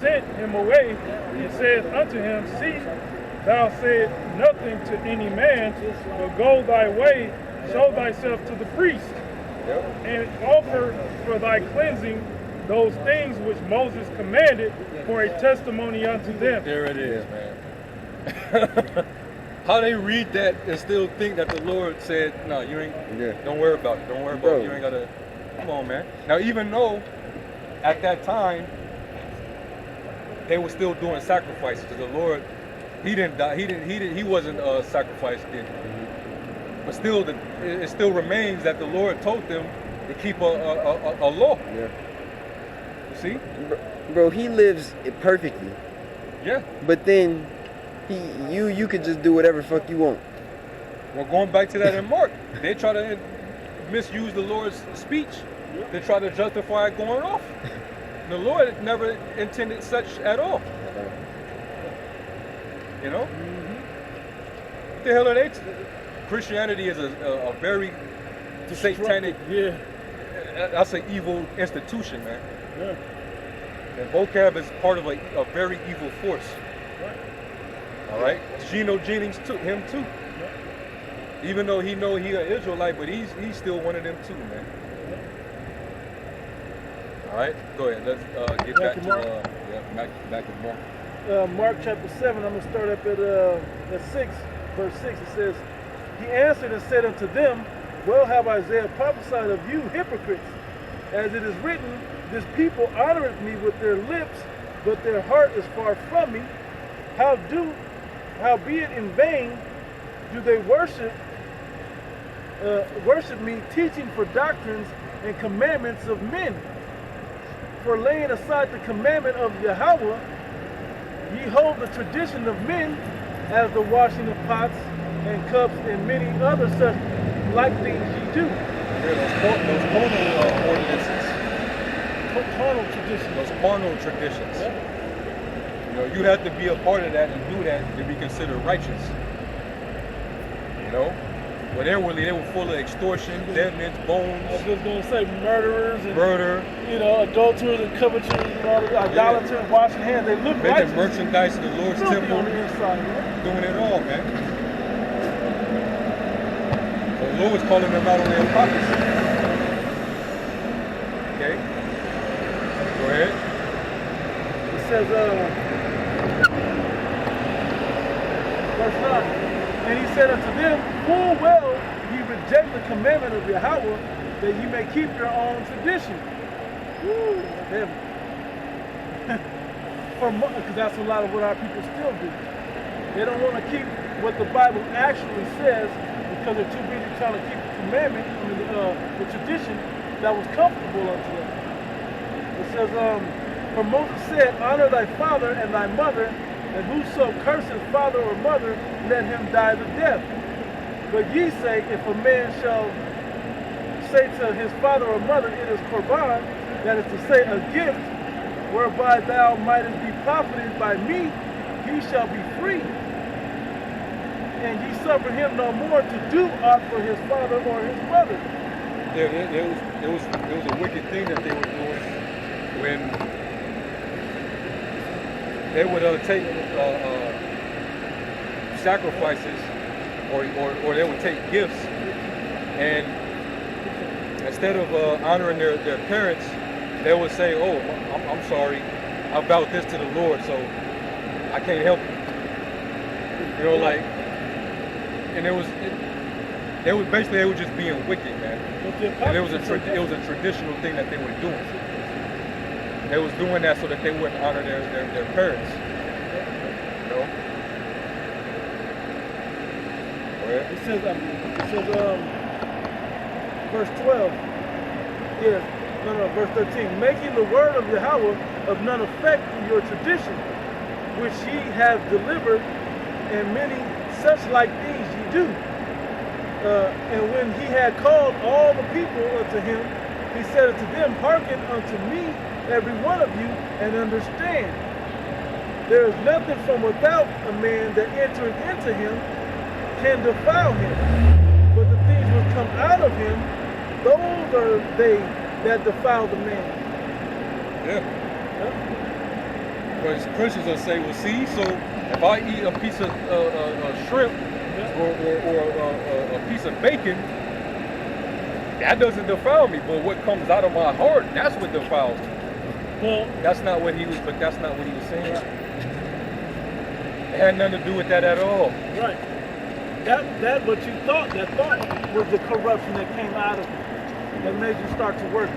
sent him away and said unto him, See, thou said nothing to any man, but go thy way, show thyself to the priest, and offer for thy cleansing those things which Moses commanded for a testimony unto them. There it is, man. How they read that and still think that the Lord said, no, you ain't, don't worry about it. Don't worry about it. You ain't gotta, come on, man. Now, even though at that time, they were still doing sacrifices. The Lord, he didn't die. He wasn't sacrificed then. But still, it still remains that the Lord told them to keep a law. Yeah. You see? Bro, he lives it perfectly. Yeah. But then, you could just do whatever fuck you want. Well, going back to that in Mark, they try to misuse the Lord's speech. They try to justify it going off. The Lord never intended such at all. You know? What the hell are they? Christianity is a very satanic, that's an evil institution, man. Yeah. And vocab is part of a very evil force. All right? Geno Jennings took him too. Even though he know he an Israelite, but he's still one of them too, man. All right, go ahead. Let's get back to back to Mark. Mark chapter 7, I'm going to start up at 6, verse 6. It says, He answered and said unto them, Well have Isaiah prophesied of you hypocrites, as it is written, This people honoreth me with their lips, but their heart is far from me. Howbeit in vain do they worship me, teaching for doctrines and commandments of men. For laying aside the commandment of Yahweh, ye hold the tradition of men, as the washing of pots and cups and many other such like things ye do. Yeah, those carnal ordinances. Carnal traditions. Those carnal traditions. Yeah. You know, you have to be a part of that and do that to be considered righteous. You know? But they were full of extortion, dead men's bones. I was just going to say murderers and adulterers and coveters and all the idolaters, washing hands. They look making righteous. merchandise in the Lord's temple. On the inside, man. Doing it all, man. So the Lord's calling them out on their hypocrisy. Okay? Go ahead. It says, verse 9. And he said unto them, Full well ye reject the commandment of Yahweh, that ye may keep your own tradition. Woo, heavy. Because that's a lot of what our people still do. They don't want to keep what the Bible actually says because they're too busy trying to keep the commandment, the tradition that was comfortable unto them. It says, For Moses said, Honor thy father and thy mother, and whoso curses father or mother, let him die the death. But ye say, if a man shall say to his father or mother, It is korban, that is to say, a gift, whereby thou mightest be profited by me, he shall be free. And ye suffer him no more to do aught for his father or his mother. It was a wicked thing that they were doing when they would take sacrifices, or they would take gifts, and instead of honoring their parents, they would say, "Oh, I'm sorry, I vowed this to the Lord, so I can't help you." You know, like, and they were just being wicked, man. And it was a traditional thing that they were doing. They was doing that so that they wouldn't honor their parents. You know? It says, verse 12. Verse 13. Making the word of Yahweh of none effect in your tradition, which ye have delivered, and many such like things ye do. And when he had called all the people unto him, he said unto them, Hearken unto me, every one of you, and understand. There is nothing from without a man that entereth into him can defile him. But the things which come out of him, those are they that defile the man. Yeah. Because Christians will say, well, see, so if I eat a piece of shrimp or a piece of bacon, that doesn't defile me. But what comes out of my heart, that's what defiles me. Well, that's not what he was saying. It had nothing to do with that at all. Right. That what you thought, that thought was the corruption that came out of it, that made you start to work.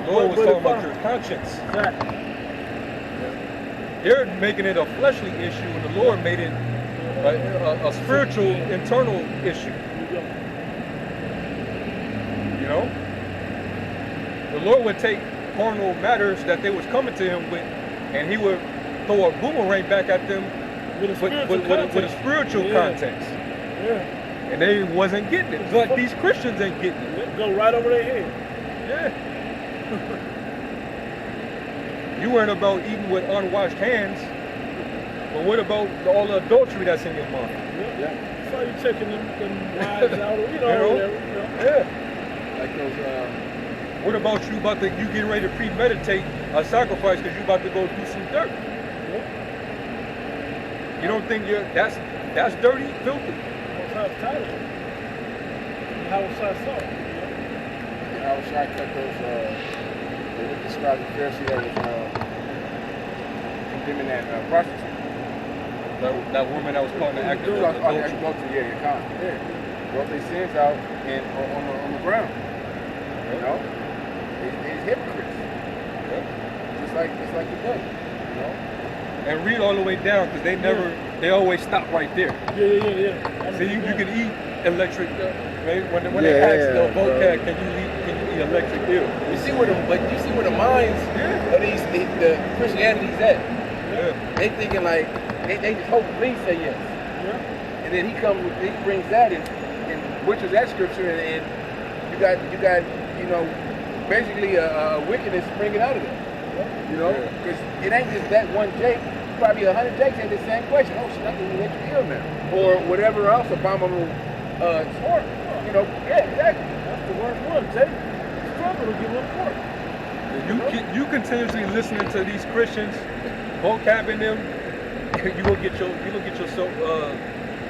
The Lord was talking about your conscience. Exactly. They're making it a fleshly issue, and the Lord made it a spiritual, internal issue. You know? The Lord would take carnal matters that they was coming to him with, and he would throw a boomerang back at them with a spiritual context. Yeah. And they wasn't getting it. But these Christians ain't getting it. Go right over their head. Yeah. You weren't about eating with unwashed hands, but what about all the adultery that's in your mind? Yeah. So you checking them wives out, or whatever. Yeah. Like those. What about you you getting ready to premeditate a sacrifice because you about to go do some dirt? Yeah. You don't think that's dirty, filthy? How was title? How was I saw? How was I cut those? They would describe the Pharisee that was condemning that prostitute. That woman that was caught in the act of adultery. Yeah, brought their sins out and on the ground. You know, it's hypocrites. Yeah. Just like the book. You know. And read all the way down because they always stop right there. Yeah. So you can eat electric, right? When they ask the vocab, can you eat electric eel? You see where the minds of the Christianity's at. Yeah. They thinking like they just hope please say yes. Yeah. And then he brings that and butchers that scripture and you got basically a wickedness springing out of it. You know, because it ain't just that one Jake. Probably 100 Jakes had the same question. Oh, should I do electric eel now? Or whatever else abominable sport. You know, yeah, exactly. That's the worst one, Jake. Struggle to give up pork. You continuously listening to these Christians, vocabbing them, you gonna get yourself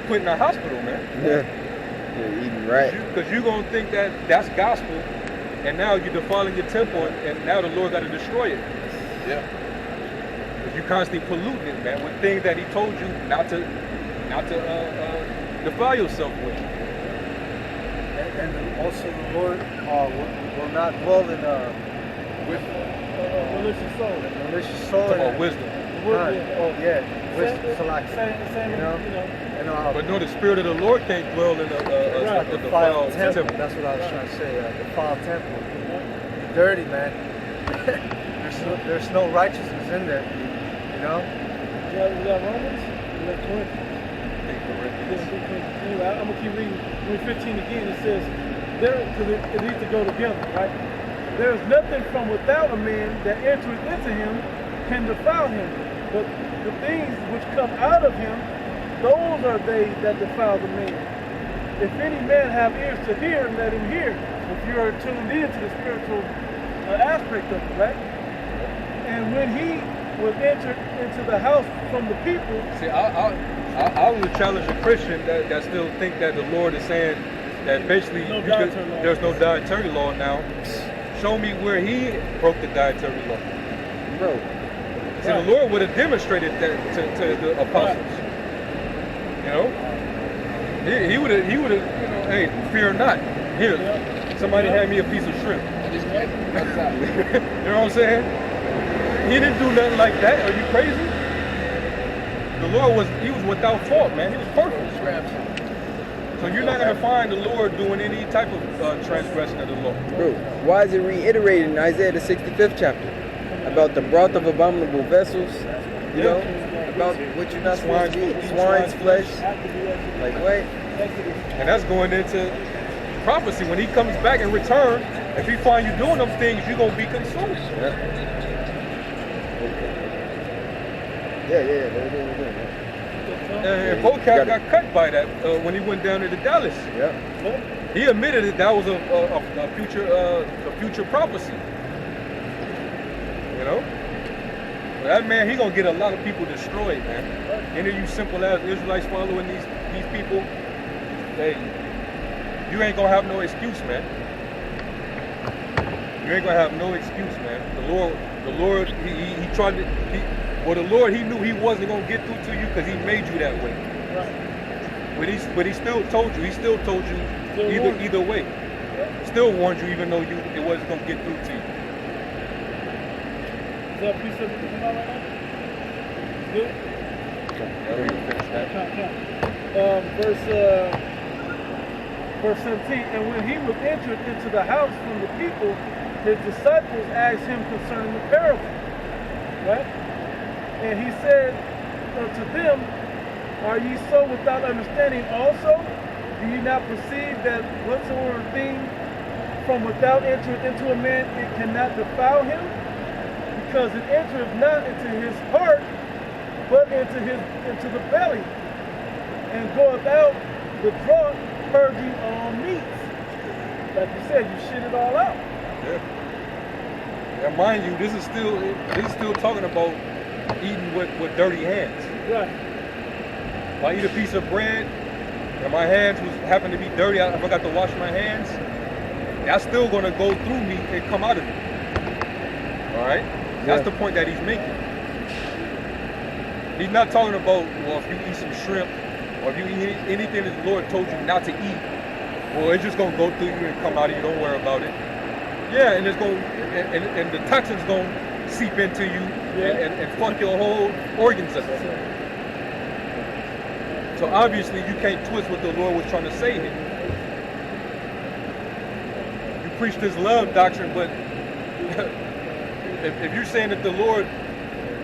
put in a hospital, man. Yeah. You're eating right. Because you're gonna think that's gospel, and now you're defiling your temple, and now the Lord got to destroy it. Yeah. You constantly polluting it, man, with things that he told you not to defile yourself with. And also the Lord will not dwell in Malicious soul. malicious soul. Talking about wisdom. Wisdom, select. Same, you know. And But no, the spirit of the Lord can't dwell in a defiled temple. That's what I was trying to say. Defiled temple. Dirty, man. There's no righteousness in there. You know? You got Romans? You got Corinthians? Anyway, I'm going to keep reading. Read 15 again. It says, because it needs to go together, right? There is nothing from without a man that enters into him can defile him. But the things which come out of him, those are they that defile the man. If any man have ears to hear, let him hear. If you are tuned in to the spiritual aspect of it, right? And when he was entered into the house from the people. See, I would challenge a Christian that still think that the Lord is saying that basically there's no dietary law now. Show me where he broke the dietary law. Bro. See, the Lord would have demonstrated that to the apostles. You know? He would have, hey, fear not. Here, somebody hand me a piece of shrimp. You know what I'm saying? He didn't do nothing like that. Are you crazy? The Lord was without fault, man. He was perfect. So you're not going to find the Lord doing any type of transgression of the law. Bro, why is it reiterated in Isaiah the 65th chapter? About the broth of abominable vessels, you know? About what you're not supposed to eat, swine's flesh. Like what? And that's going into prophecy. When he comes back in return, if he find you doing them things, you're going to be consumed. Yeah. And Vocab got cut by that when he went down to the Dallas. Yeah. He admitted that was a future prophecy. You know, That man, he gonna get a lot of people destroyed, man. Any of you simple ass Israelites following these people, hey, you ain't gonna have no excuse, man. You ain't gonna have no excuse, man. The Lord, he tried to, the Lord, he knew he wasn't gonna get through to you because he made you that way. Right. But he still told you. He still told you either way. Still warned you, even though it wasn't gonna get through to you. Is that piece of it coming out right now? Good. Verse 17. And when he was entered into the house from the people, his disciples asked him concerning the parable. Right? And he said unto them, are ye so without understanding also? Do ye not perceive that whatsoever thing from without entereth into a man, it cannot defile him? Because it entereth not into his heart, but into the belly, and goeth out the draught, purging all meats. Like you said, you shit it all out. Yeah. And mind you, this is still talking about eating with dirty hands. Right. If I eat a piece of bread and my hands happen to be dirty, I forgot to wash my hands, that's still gonna go through me and come out of me. All right? That's the point that he's making. He's not talking about, well, if you eat some shrimp or if you eat anything that the Lord told you not to eat, well, it's just gonna go through you and come out of you. Don't worry about it. Yeah, and it's going and the toxins gonna seep into you and fuck your whole organs up. So obviously you can't twist what the Lord was trying to say here. You preach this love doctrine, but if you're saying that the Lord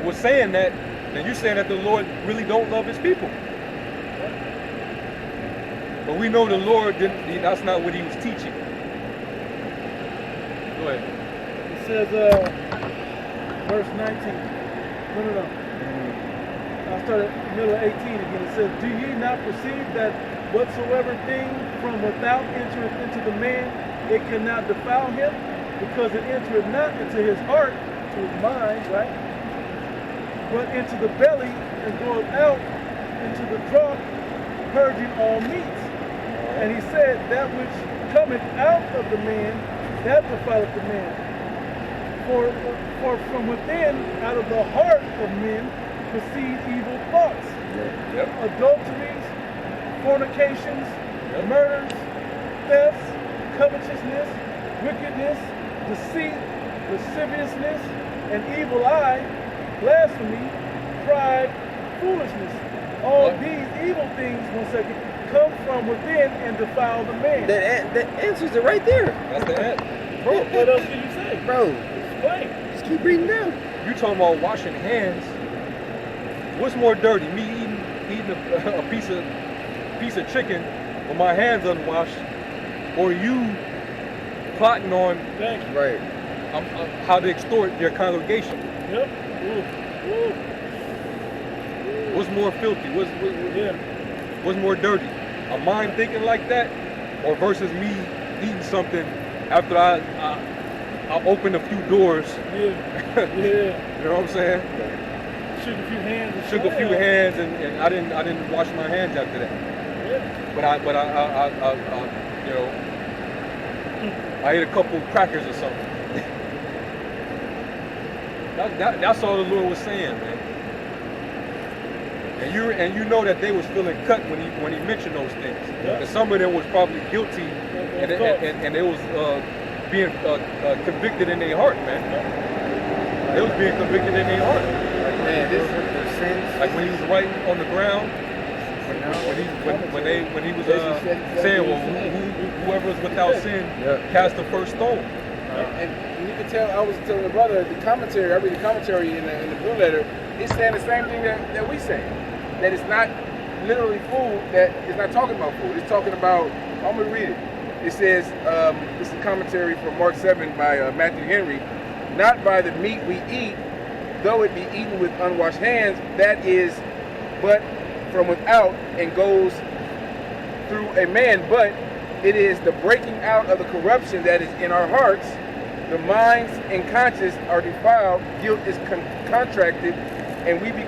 was saying that, then you're saying that the Lord really don't love his people. But we know the Lord didn't, that's not what he was teaching. Go ahead. It says, verse 19. No. I'll start at the middle of 18 again. It says, do ye not perceive that whatsoever thing from without entereth into the man, it cannot defile him? Because it entereth not into his heart, to his mind, right? But into the belly, and goeth out into the draught, purging all meats. And he said, that which cometh out of the man, that defileth the man. For from within, out of the heart of men, proceed evil thoughts, adulteries, fornications, murders, thefts, covetousness, wickedness, deceit, lasciviousness, an evil eye, blasphemy, pride, foolishness. All these evil things, come from within and defile the man. That answers it right there. That's the end. Bro, what else can you say? Bro, Explain. just keep reading down. You talking about washing hands? What's more dirty? Me eating a piece of chicken with my hands unwashed, or you plotting on how to extort your congregation? Yep. Ooh. What's more filthy? What's more dirty? A mind thinking like that, or versus me eating something after I opened a few doors? Yeah. You know what I'm saying? Shook a few hands. And I didn't wash my hands after that. Yeah. But I you know, I ate a couple crackers or something. That's all the Lord was saying, man. And you know that they was feeling cut when he mentioned those things. Yeah. And some of them was probably guilty, and they was being convicted in their heart, man. They was being convicted in their heart. Man, this is their sins. Like when he was writing on the ground, when he was saying, well, whoever is without sin, cast the first stone. And you can tell, I was telling the brother, the commentary, I read the commentary in the Blue Letter, it's saying the same thing that we say. That it's not literally food, that it's not talking about food. It's talking about, I'm going to read it. It says, this is a commentary from Mark 7 by Matthew Henry. Not by the meat we eat, though it be eaten with unwashed hands, that is but from without and goes through a man, but it is the breaking out of the corruption that is in our hearts the minds and conscience are defiled, guilt is contracted, and we